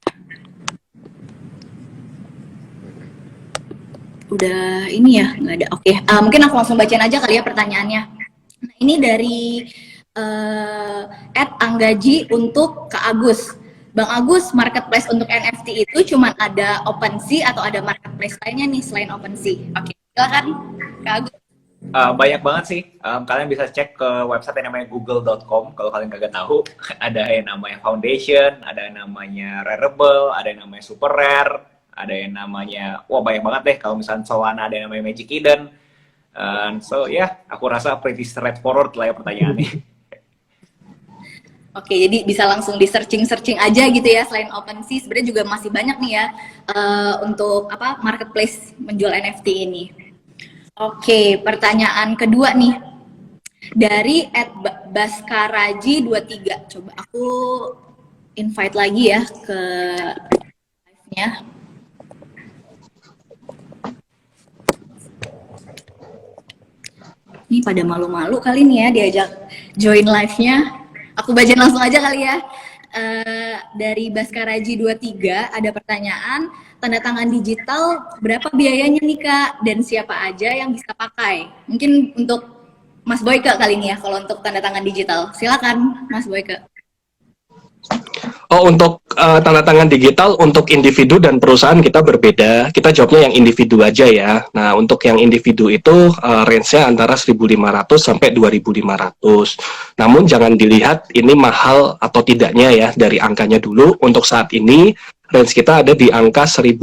ini ya, nggak ada. Oke, mungkin aku langsung bacain aja kali ya pertanyaannya. Nah, ini dari @anggaji untuk Kak Agus. Bang Agus, marketplace untuk NFT itu cuma ada OpenSea atau ada marketplace lainnya nih selain OpenSea? Oke, silakan Kak Agus. Banyak banget sih. Kalian bisa cek ke website yang namanya google.com kalau kalian kagak tahu. Ada yang namanya Foundation, ada yang namanya Rarible, ada yang namanya Super Rare, ada yang namanya, wah banyak banget deh. Kalau misalnya Solana ada yang namanya Magic Eden. So ya, aku rasa pretty straightforward lah ya pertanyaannya. Oke, jadi bisa langsung di searching aja gitu ya. Selain OpenSea, sebenarnya juga masih banyak nih ya untuk marketplace menjual NFT ini. Oke, pertanyaan kedua nih dari @baskaraji23. Coba aku invite lagi ya ke live-nya. Ini pada malu-malu kali nih ya diajak join live-nya. Aku bacain langsung aja kali ya. Dari Baskaraji23 ada pertanyaan, tanda tangan digital berapa biayanya nih Kak? Dan siapa aja yang bisa pakai? Mungkin untuk Mas Boyke kali ini ya, kalau untuk tanda tangan digital. Silakan Mas Boyke. Oh, untuk tanda tangan digital untuk individu dan perusahaan kita berbeda. Kita jawabnya yang individu aja ya. Nah, untuk yang individu itu range-nya antara 1.500 sampai 2.500. Namun jangan dilihat ini mahal atau tidaknya ya dari angkanya dulu. Untuk saat ini range kita ada di angka 1.500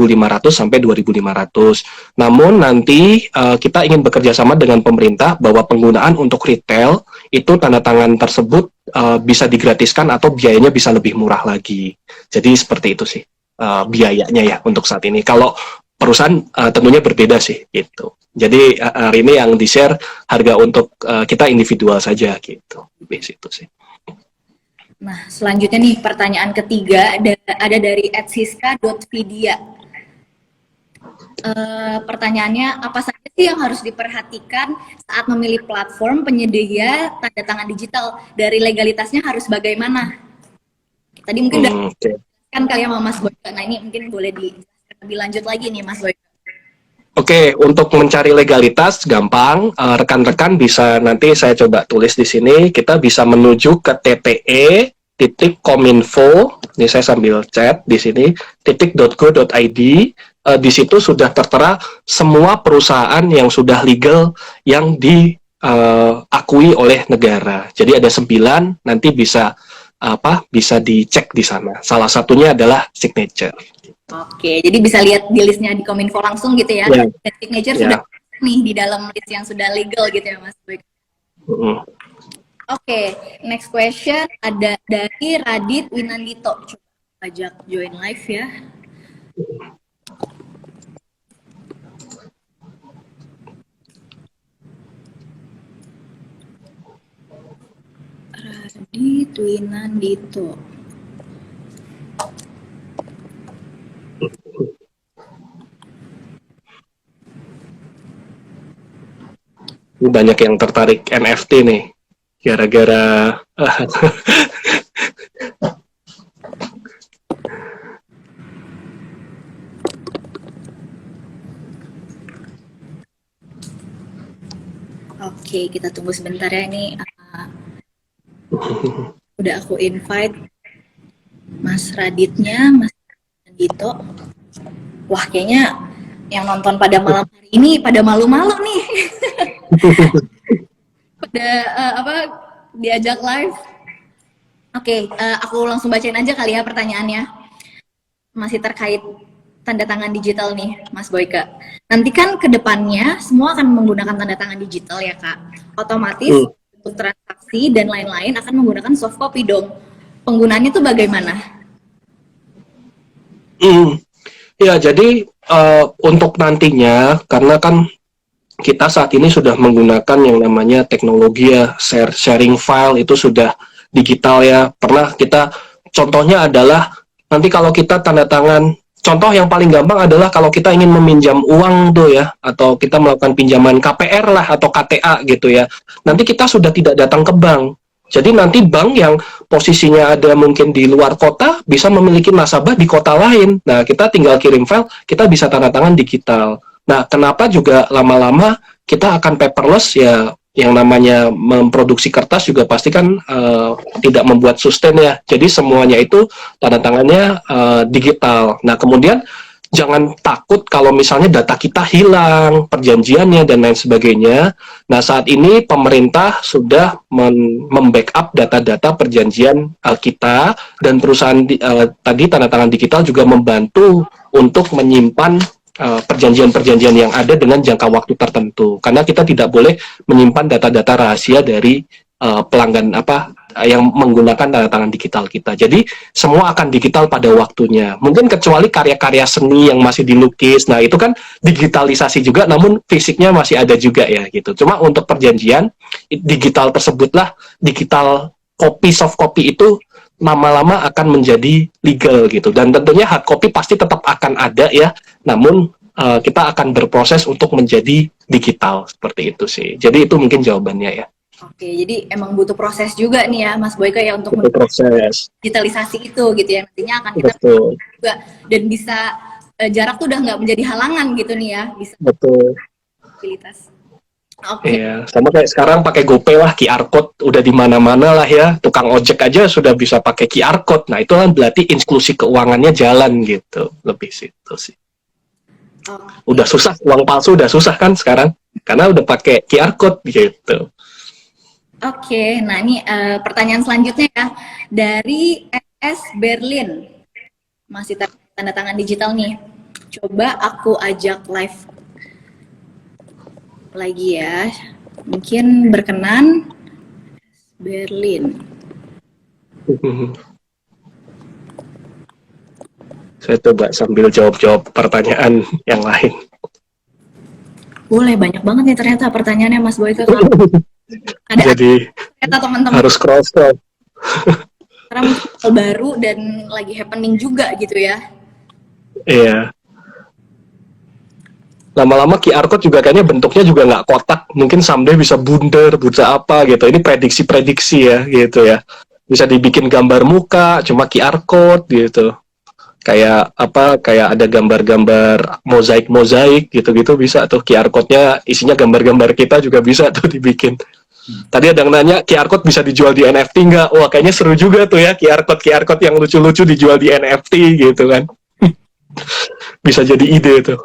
sampai 2.500. Namun nanti kita ingin bekerja sama dengan pemerintah bahwa penggunaan untuk retail itu tanda tangan tersebut bisa digratiskan atau biayanya bisa lebih murah lagi. Jadi seperti itu sih biayanya ya untuk saat ini. Kalau perusahaan tentunya berbeda sih gitu. Jadi hari ini yang di-share harga untuk kita individual saja gitu. Di situ sih. Nah, selanjutnya nih pertanyaan ketiga ada dari @siska.vidya. Pertanyaannya, apa saja sih yang harus diperhatikan saat memilih platform penyedia tanda tangan digital? Dari legalitasnya harus bagaimana? Tadi mungkin udah kan kali ya sama Mas Boy. Nah, ini mungkin boleh dijelaskan lebih lanjut lagi nih Mas Boy. Oke, untuk mencari legalitas gampang. Rekan-rekan bisa nanti saya coba tulis di sini. Kita bisa menuju ke tpe.kominfo. Ini saya sambil chat di sini. .go.id. Di situ sudah tertera semua perusahaan yang sudah legal yang diakui oleh negara. Jadi ada 9. Nanti bisa dicek di sana. Salah satunya adalah Signature. Oke, jadi bisa lihat di listnya di Kominfo langsung gitu ya. Yeah. Dan Signature sudah nih di dalam list yang sudah legal gitu ya Mas Boy. Oke, next question ada dari Radit Winandito. Coba ajak join live ya. Radit Winandito. Banyak yang tertarik NFT nih, gara-gara Oke, kita tunggu sebentar ya ini. Udah aku invite Mas Raditnya, Mas Radito. Wah, kayaknya yang nonton pada malam hari ini pada malu-malu nih. Pada diajak live. Oke, aku langsung bacain aja kali ya pertanyaannya. Masih terkait tanda tangan digital nih, Mas Boyka. Nanti kan ke depannya semua akan menggunakan tanda tangan digital ya, Kak. Otomatis untuk transaksi dan lain-lain akan menggunakan soft copy dong. Penggunaannya tuh bagaimana? Ya, jadi untuk nantinya, karena kan kita saat ini sudah menggunakan yang namanya teknologi ya, sharing file itu sudah digital ya. Pernah kita, contohnya adalah nanti kalau kita tanda tangan, contoh yang paling gampang adalah kalau kita ingin meminjam uang tuh ya, atau kita melakukan pinjaman KPR lah atau KTA gitu ya. Nanti kita sudah tidak datang ke bank. Jadi nanti bank yang posisinya ada mungkin di luar kota bisa memiliki nasabah di kota lain. Nah, kita tinggal kirim file, kita bisa tanda tangan digital. Nah, kenapa juga lama-lama kita akan paperless ya, yang namanya memproduksi kertas juga pasti kan tidak membuat sustain ya. Jadi semuanya itu tanda tangannya digital. Nah, kemudian jangan takut kalau misalnya data kita hilang, perjanjiannya dan lain sebagainya. Nah, saat ini pemerintah sudah membackup data-data perjanjian kita, dan perusahaan tadi tanda tangan digital juga membantu untuk menyimpan perjanjian-perjanjian yang ada dengan jangka waktu tertentu. Karena kita tidak boleh menyimpan data-data rahasia dari pelanggan yang menggunakan tanda tangan digital kita. Jadi semua akan digital pada waktunya. Mungkin kecuali karya-karya seni yang masih dilukis. Nah, itu kan digitalisasi juga, namun fisiknya masih ada juga ya gitu. Cuma untuk perjanjian digital tersebutlah, digital copy, soft copy itu lama-lama akan menjadi legal gitu. Dan tentunya hard copy pasti tetap akan ada ya. Namun kita akan berproses untuk menjadi digital seperti itu sih. Jadi itu mungkin jawabannya ya. Oke, jadi emang butuh proses juga nih ya Mas Boyka ya untuk proses digitalisasi itu gitu ya. Nantinya akan kita juga, dan bisa jarak tuh udah nggak menjadi halangan gitu nih ya, bisa betul. mobilitas. Oke. Iya, sama kayak sekarang pakai GoPay lah, QR code udah di mana-mana lah ya. Tukang ojek aja sudah bisa pakai QR code. Nah, itu kan berarti inklusi keuangannya jalan gitu. Lebih situ sih. Oke. Udah susah, uang palsu udah susah kan sekarang. Karena udah pakai QR code gitu. Oke, nah ini pertanyaan selanjutnya ya dari SS Berlin, masih tanda tangan digital nih. Coba aku ajak live lagi ya, mungkin berkenan. Berlin. Saya coba sambil jawab-jawab pertanyaan yang lain. Boleh, banyak banget nih ternyata pertanyaannya Mas Boyke. Ada Jadi ternyata teman-teman harus cross-talk. karena mungkin hal baru dan lagi happening juga gitu ya. Iya. Lama-lama QR code juga kayaknya bentuknya juga nggak kotak. Mungkin someday bisa bundar, bisa apa gitu. Ini prediksi-prediksi ya gitu ya. Bisa dibikin gambar muka, cuma QR code gitu. Kayak apa, kayak ada gambar-gambar mozaik-mozaik gitu-gitu bisa tuh. QR code-nya isinya gambar-gambar kita juga bisa tuh dibikin. Tadi ada yang nanya, QR code bisa dijual di NFT nggak? Wah, kayaknya seru juga tuh ya, QR code yang lucu-lucu dijual di NFT gitu kan. Bisa jadi ide tuh.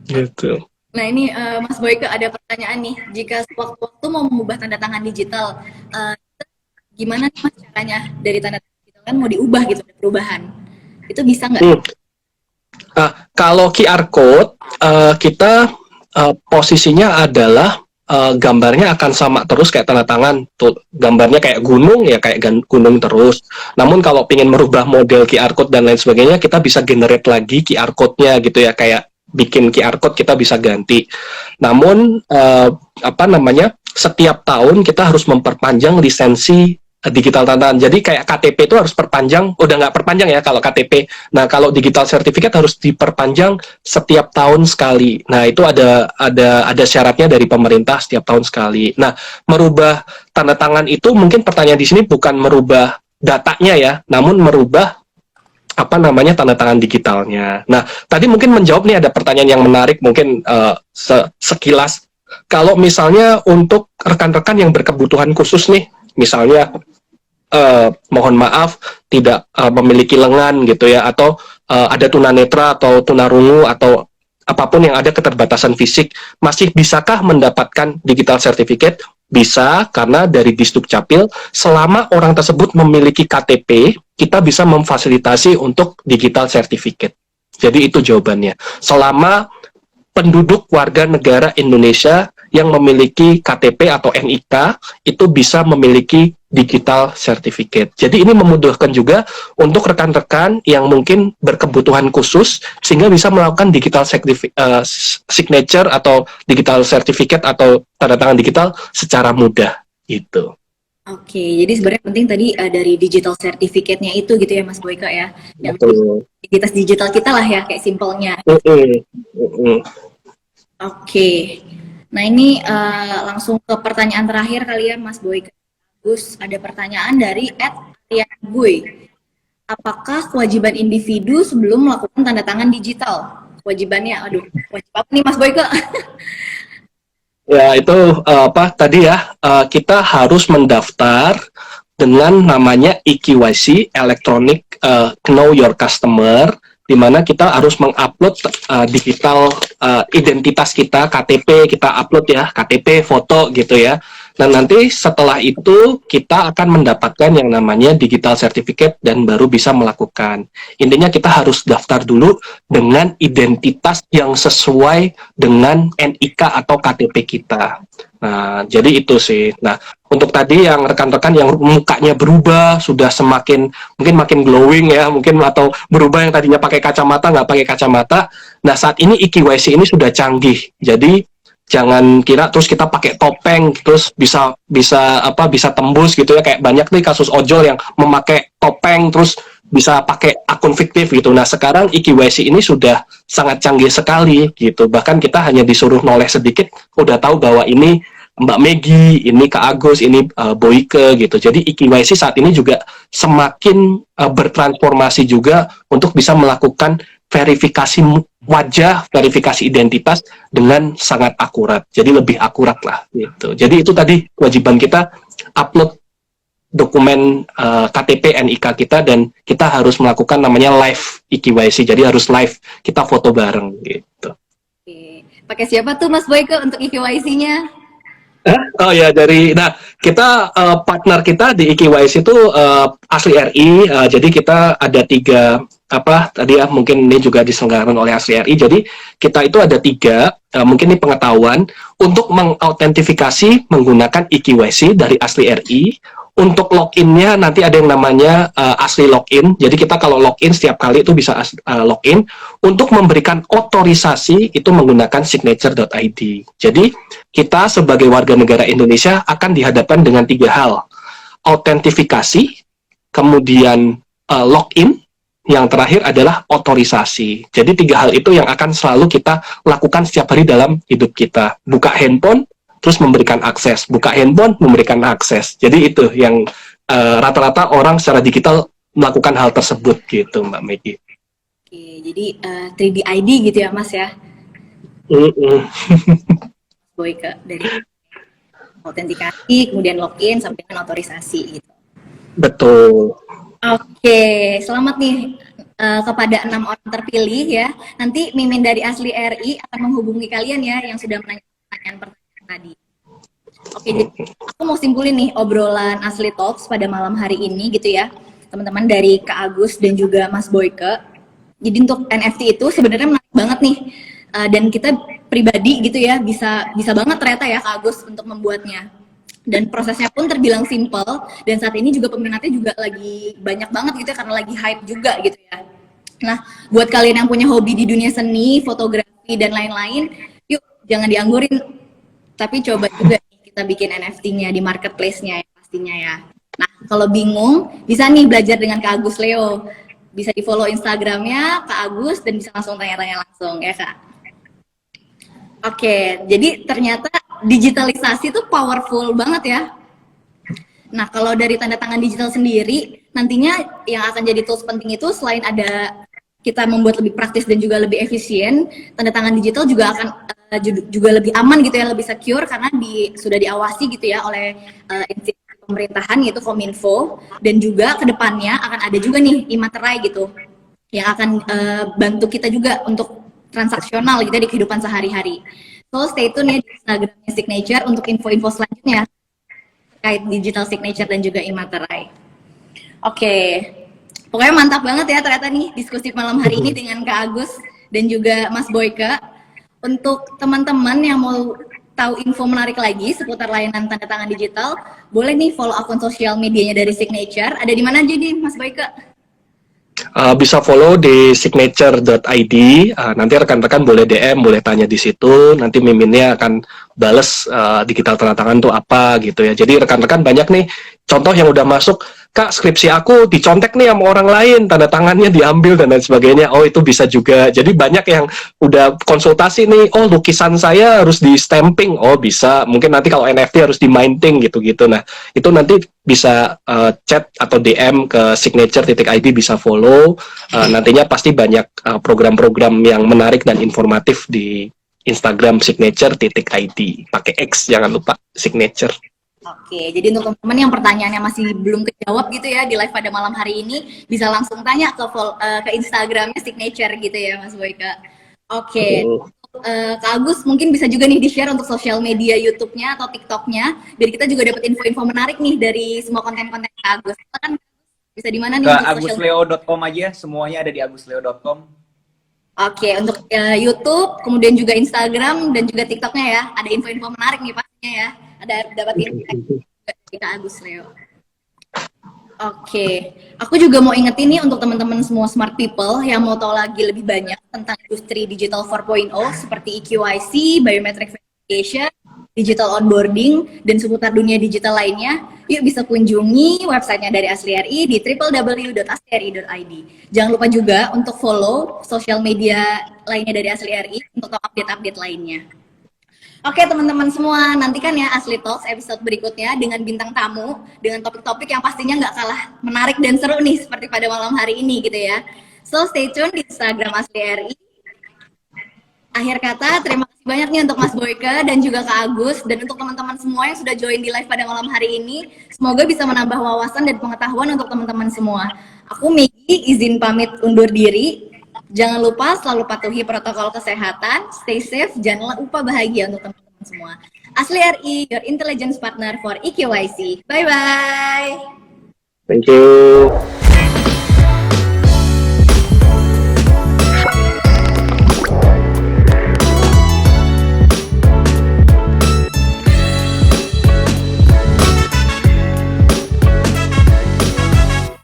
Gitu. Nah ini Mas Boyke ada pertanyaan nih, jika sewaktu-waktu mau mengubah tanda tangan digital, gimana nih Mas caranya dari tanda tangan digital kan mau diubah gitu, ada perubahan, itu bisa nggak? Kalau QR code, kita posisinya adalah gambarnya akan sama terus kayak tanda tangan. Tuh, gambarnya kayak gunung ya kayak gunung terus. Namun kalau ingin merubah model QR code dan lain sebagainya, kita bisa generate lagi QR code-nya gitu ya, kayak bikin QR code kita bisa ganti. Namun setiap tahun kita harus memperpanjang lisensi digital tanda tangan. Jadi kayak KTP itu harus perpanjang, udah nggak perpanjang ya kalau KTP. Nah kalau digital certificate harus diperpanjang setiap tahun sekali. Nah itu ada syaratnya dari pemerintah setiap tahun sekali. Nah merubah tanda tangan itu mungkin pertanyaan di sini bukan merubah datanya ya, namun merubah tanda tangan digitalnya. Nah, tadi mungkin menjawab nih ada pertanyaan yang menarik mungkin sekilas. Kalau misalnya untuk rekan-rekan yang berkebutuhan khusus nih, misalnya mohon maaf tidak memiliki lengan gitu ya, atau ada tunanetra atau tunarungu atau apapun yang ada keterbatasan fisik, masih bisakah mendapatkan digital certificate? Bisa, karena dari Disdukcapil, selama orang tersebut memiliki KTP, kita bisa memfasilitasi untuk digital certificate. Jadi itu jawabannya. Selama penduduk warga negara Indonesia yang memiliki KTP atau NIK, itu bisa memiliki digital certificate. Jadi ini memudahkan juga untuk rekan-rekan yang mungkin berkebutuhan khusus, sehingga bisa melakukan digital signature atau digital certificate atau tanda tangan digital secara mudah. Gitu. Oke, jadi sebenarnya penting tadi dari digital certificate-nya itu gitu ya Mas Boyke ya. Yang identitas digital kita lah ya, kayak simpelnya. Oke. Nah ini langsung ke pertanyaan terakhir kali ya Mas Boyke. Terus ada pertanyaan dari @arianboy. Apakah kewajiban individu sebelum melakukan tanda tangan digital? Kewajibannya, wajib apa nih Mas Boyke? Ya itu tadi ya, kita harus mendaftar dengan namanya eKYC, Electronic Know Your Customer, di mana kita harus mengupload digital identitas kita, KTP kita upload ya, KTP, foto gitu ya. Nah nanti setelah itu kita akan mendapatkan yang namanya digital certificate dan baru bisa melakukan. Intinya kita harus daftar dulu dengan identitas yang sesuai dengan NIK atau KTP kita. Nah jadi itu sih. Nah untuk tadi yang rekan-rekan yang mukanya berubah, sudah mungkin makin glowing ya, mungkin atau berubah yang tadinya pakai kacamata nggak pakai kacamata. Nah saat ini eKYC ini sudah canggih. Jadi jangan kira terus kita pakai topeng terus bisa tembus gitu ya, kayak banyak nih kasus ojol yang memakai topeng terus bisa pakai akun fiktif gitu. Nah sekarang eKYC ini sudah sangat canggih sekali gitu, bahkan kita hanya disuruh noleh sedikit udah tahu bahwa ini Mbak Megi, ini Kak Agus, ini Boyke gitu. Jadi eKYC saat ini juga semakin bertransformasi juga untuk bisa melakukan verifikasi wajah, verifikasi identitas dengan sangat akurat. Jadi lebih akurat lah gitu. Jadi itu tadi kewajiban kita upload dokumen KTP NIK kita, dan kita harus melakukan namanya live eKYC. Jadi harus live, kita foto bareng gitu. Oke. Pakai siapa tuh Mas Boyke untuk eKYC-nya? Oh ya, kita partner kita di eKYC itu Asli RI. Jadi kita ada 3 tadi ya, mungkin ini juga diselenggarakan oleh Asli RI. Jadi kita itu ada 3, mungkin ini pengetahuan untuk mengautentifikasi menggunakan eKYC dari Asli RI. Untuk login-nya nanti ada yang namanya Asli Login. Jadi kita kalau login setiap kali itu bisa login. Untuk memberikan otorisasi itu menggunakan signature.id. Jadi kita sebagai warga negara Indonesia akan dihadapkan dengan 3 hal. Autentifikasi, kemudian login, yang terakhir adalah otorisasi. Jadi 3 hal itu yang akan selalu kita lakukan setiap hari dalam hidup kita. Buka handphone, terus memberikan akses, buka handphone, memberikan akses. Jadi itu yang rata-rata orang secara digital melakukan hal tersebut gitu, Mbak Megi. Oke, jadi 3D ID gitu ya Mas ya? Boyke dari autentikasi, kemudian login, sampai dengan otorisasi gitu. Betul. Oke, selamat nih kepada 6 orang terpilih ya. Nanti Mimin dari Asli RI akan menghubungi kalian ya yang sudah menanyakan pertanyaan tadi. Oke, jadi aku mau simpulin nih obrolan Asli Talks pada malam hari ini gitu ya, teman-teman dari Kak Agus dan juga Mas Boyke. Jadi untuk NFT itu sebenarnya menarik banget nih, dan kita pribadi gitu ya bisa banget ternyata ya Kak Agus untuk membuatnya. Dan prosesnya pun terbilang simple, dan saat ini juga peminatnya juga lagi banyak banget gitu ya, karena lagi hype juga gitu ya. Nah, buat kalian yang punya hobi di dunia seni, fotografi dan lain-lain, yuk jangan dianggurin. Tapi coba juga kita bikin NFT-nya di marketplace-nya ya pastinya ya. Nah, kalau bingung, bisa nih belajar dengan Kak Agus Leo. Bisa di-follow Instagram-nya Kak Agus dan bisa langsung tanya-tanya langsung ya Kak. Oke, jadi ternyata digitalisasi itu powerful banget ya. Nah, kalau dari tanda tangan digital sendiri, nantinya yang akan jadi tools penting itu selain ada kita membuat lebih praktis dan juga lebih efisien, tanda tangan digital juga akan juga lebih aman gitu ya, lebih secure karena sudah diawasi gitu ya oleh institusi pemerintahan yaitu Kominfo, dan juga kedepannya akan ada juga nih e-materai gitu yang akan bantu kita juga untuk transaksional gitu ya di kehidupan sehari-hari. So stay tune ya di Instagramnya Signature untuk info-info selanjutnya terkait digital signature dan juga e-materai. Oke. Pokoknya mantap banget ya ternyata nih diskusi malam hari ini dengan Kak Agus dan juga Mas Boyke. Untuk teman-teman yang mau tahu info menarik lagi seputar layanan tanda tangan digital, boleh nih follow akun sosial medianya dari Signature. Ada di mana aja nih Mas Boyke? Bisa follow di signature.id. Nanti rekan-rekan boleh DM, boleh tanya di situ. Nanti miminnya akan bales digital tanda tangan itu apa gitu ya. Jadi rekan-rekan banyak nih contoh yang udah masuk, Kak, skripsi aku dicontek nih sama orang lain, tanda tangannya diambil dan lain sebagainya. Oh, itu bisa juga. Jadi banyak yang udah konsultasi nih, oh lukisan saya harus di stamping. Oh, bisa. Mungkin nanti kalau NFT harus di minting gitu-gitu. Nah, itu nanti bisa chat atau DM ke signature.id, bisa follow. Nantinya pasti banyak program-program yang menarik dan informatif di Instagram signature.id. Pakai X, jangan lupa signature. Oke, jadi untuk teman-teman yang pertanyaannya masih belum kejawab gitu ya di live pada malam hari ini, bisa langsung tanya ke Instagramnya Signature gitu ya Mas Boyke. Oke, Kak Agus mungkin bisa juga nih di-share untuk sosial media YouTube-nya atau TikTok-nya, biar kita juga dapat info-info menarik nih dari semua konten-konten Kak Agus. Kan bisa di mana nih? Ke agusleo.com aja, semuanya ada di agusleo.com. Oke, untuk YouTube, kemudian juga Instagram dan juga TikTok-nya ya, ada info-info menarik nih pastinya ya. Ada dapat info dari Kak Agus Leo. Oke, aku juga mau ingetin nih untuk teman-teman semua smart people yang mau tahu lagi lebih banyak tentang industri digital 4.0 seperti eKYC, biometric verification, digital onboarding, dan seputar dunia digital lainnya, yuk bisa kunjungi websitenya dari Asli RI di www.asliri.id. Jangan lupa juga untuk follow sosial media lainnya dari Asli RI untuk tahu update-update lainnya. Oke teman-teman semua, nantikan ya Asli Talks episode berikutnya dengan bintang tamu, dengan topik-topik yang pastinya nggak kalah menarik dan seru nih seperti pada malam hari ini gitu ya. So stay tune di Instagram Asli RI. Akhir kata, terima kasih banyak nih untuk Mas Boyke dan juga Kak Agus, dan untuk teman-teman semua yang sudah join di live pada malam hari ini. Semoga bisa menambah wawasan dan pengetahuan untuk teman-teman semua. Aku Megi, izin pamit undur diri. Jangan lupa selalu patuhi protokol kesehatan, stay safe, jangan lupa bahagia untuk teman-teman semua. Asli RI, your intelligence partner for EQYC. Bye-bye. Thank you.